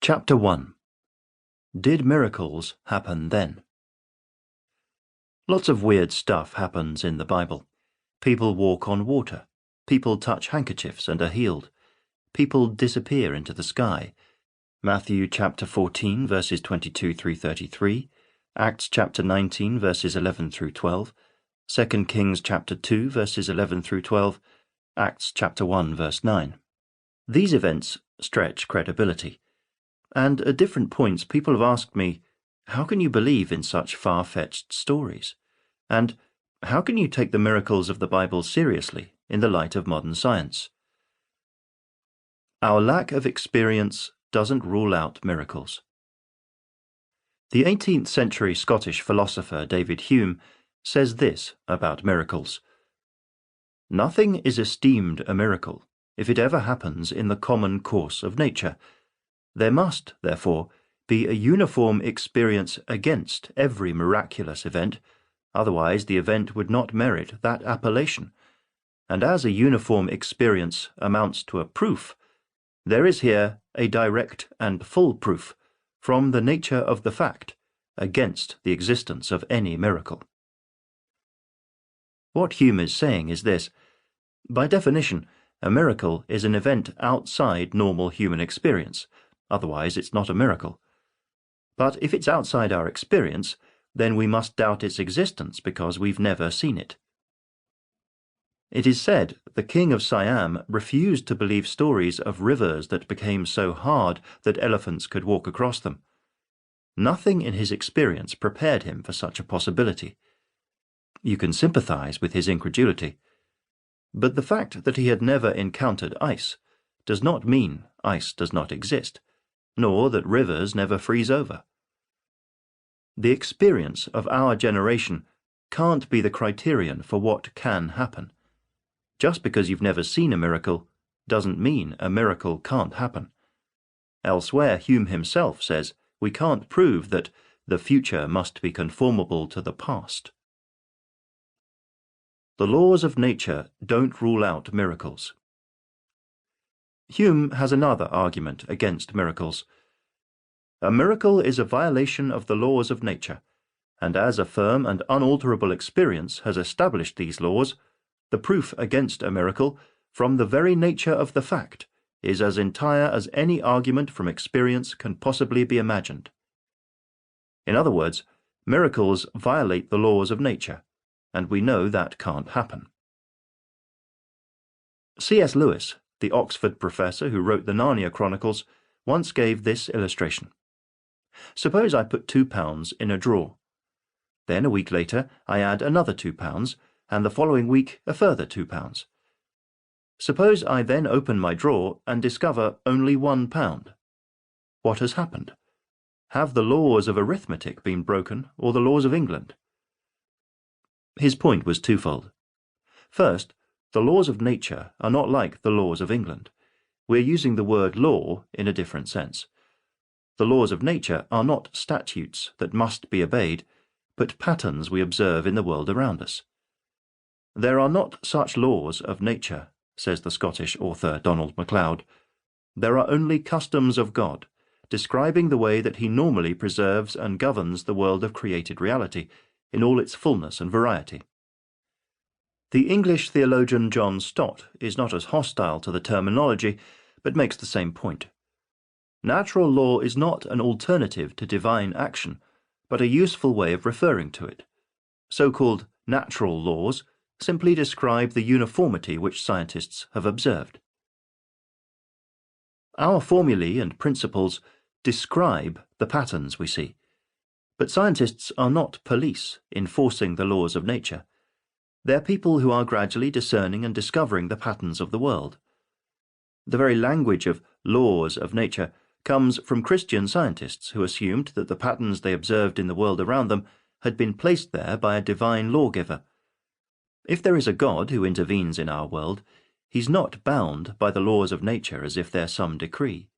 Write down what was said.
Chapter 1. Did miracles happen then? Lots of weird stuff happens in the Bible. People walk on water. People touch handkerchiefs and are healed. People disappear into the sky. Matthew chapter 14 verses 22 through 33, Acts chapter 19 verses 11 through 12, 2 Kings chapter 2 verses 11 through 12, Acts chapter 1 verse 9. These events stretch credibility. And at different points people have asked me, how can you believe in such far-fetched stories? And how can you take the miracles of the Bible seriously in the light of modern science? Our lack of experience doesn't rule out miracles. The 18th century Scottish philosopher David Hume says this about miracles. Nothing is esteemed a miracle if it ever happens in the common course of nature. There must, therefore, be a uniform experience against every miraculous event, otherwise the event would not merit that appellation. And as a uniform experience amounts to a proof, there is here a direct and full proof from the nature of the fact against the existence of any miracle. What Hume is saying is this: by definition, a miracle is an event outside normal human experience. Otherwise, it's not a miracle. But if it's outside our experience, then we must doubt its existence because we've never seen it. It is said the king of Siam refused to believe stories of rivers that became so hard that elephants could walk across them. Nothing in his experience prepared him for such a possibility. You can sympathize with his incredulity. But the fact that he had never encountered ice does not mean ice does not exist, nor that rivers never freeze over. The experience of our generation can't be the criterion for what can happen. Just because you've never seen a miracle doesn't mean a miracle can't happen. Elsewhere, Hume himself says we can't prove that the future must be conformable to the past. The laws of nature don't rule out miracles. Hume has another argument against miracles. A miracle is a violation of the laws of nature, and as a firm and unalterable experience has established these laws, the proof against a miracle, from the very nature of the fact, is as entire as any argument from experience can possibly be imagined. In other words, miracles violate the laws of nature, and we know that can't happen. C.S. Lewis, the Oxford professor who wrote the Narnia Chronicles, once gave this illustration. Suppose I put £2 in a drawer. Then a week later I add another £2, and the following week a further £2. Suppose I then open my drawer and discover only £1. What has happened? Have the laws of arithmetic been broken, or the laws of England? His point was twofold. First, the laws of nature are not like the laws of England. We're using the word law in a different sense. The laws of nature are not statutes that must be obeyed, but patterns we observe in the world around us. There are not such laws of nature, says the Scottish author Donald MacLeod. There are only customs of God, describing the way that he normally preserves and governs the world of created reality in all its fullness and variety. The English theologian John Stott is not as hostile to the terminology, but makes the same point. Natural law is not an alternative to divine action, but a useful way of referring to it. So-called natural laws simply describe the uniformity which scientists have observed. Our formulae and principles describe the patterns we see, but scientists are not police enforcing the laws of nature. They're people who are gradually discerning and discovering the patterns of the world. The very language of laws of nature comes from Christian scientists who assumed that the patterns they observed in the world around them had been placed there by a divine lawgiver. If there is a God who intervenes in our world, he's not bound by the laws of nature as if they're some decree.